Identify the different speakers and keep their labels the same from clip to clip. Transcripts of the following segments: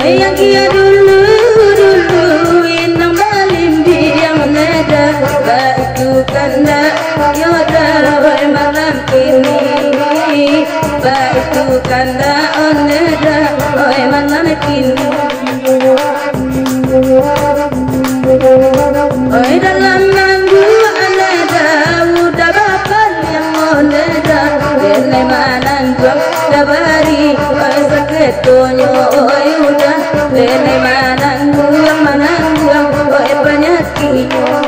Speaker 1: yang kia dulu inang balimbi yang nada baiku kanda yoda wai malam kini baiku kanda oneda wai malam kini oi dalam manggu aneda udah bapak yang oneda dene manan juang dabari oi saketonyo oi udah dene manan juang oi penyakitnya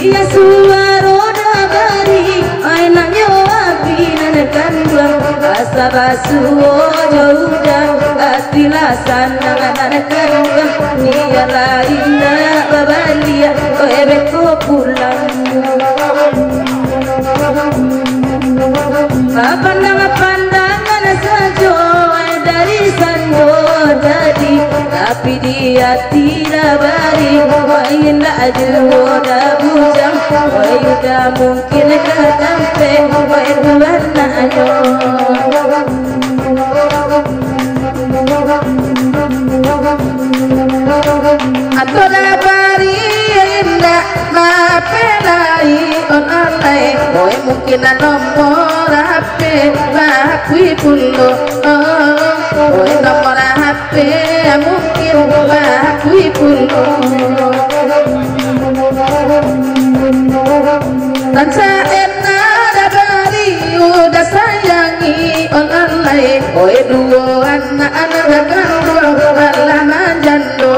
Speaker 1: iya suaro dabari oi nanyo api nanekan juang asa basuo jaudah asilasan nanekan juang iya lainnya babalia oi beko pulang pandangan saja dari sanjo jadi tapi dia tidak balik main aja udah bujang udah mungkin ketampe warnanya atau dabari indah mapelai onalai boy mungkin nomor HP bakui pulo boy nomor HP mungkin bakui pulo dan saena dabari udah sayangi onalai boy dua anak-anak gandul alaman jando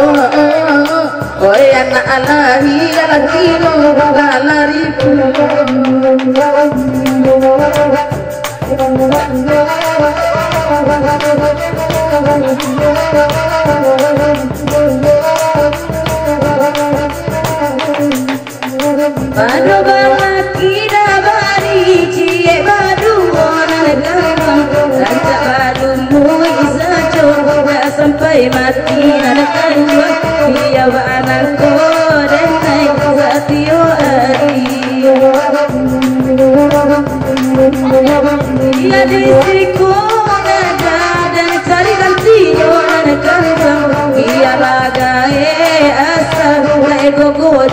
Speaker 1: oi anak alahi alakino alariku Bado balaki dabari cie badu onan gambang rancak badu mu isa coba sampai mati nanekan juang dia banan ko denai satio adi dia disiku nada dan cari gantinya nanekan juang dia lagai asal lai gogo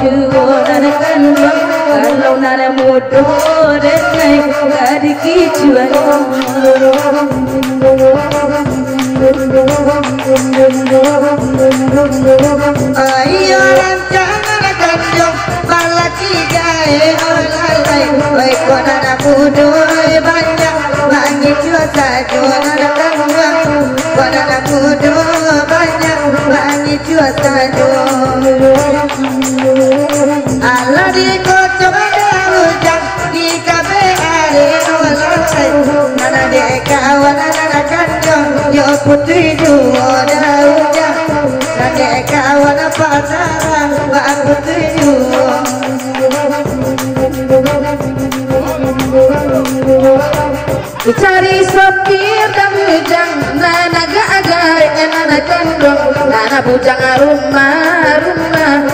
Speaker 1: nanekan juang kalau nara mudo denai gadi kicuan ayo rancangan kanjong balaki gae olalai baik nara mudo banyak banyak cuaca nara kanjong nara mudo banyak banyak cuaca Allah di kocok ujang di kafe are olalai nara dekawan nara kanjong yo putri dua ujang nara kawan pacaran bak putri dua cari sopir dan bujang nana gagai nana kandung nana bujang rumah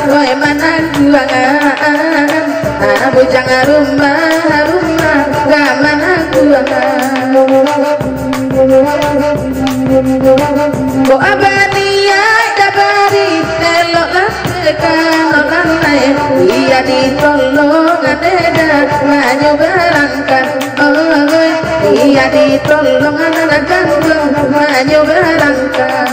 Speaker 1: woi mana guangan nana bujang rumah gak mana guangan ko abania dabari nelok tekan olalai iya ditolong adeda banyu berangkat iya ditolong anak gandeng banyu berangkat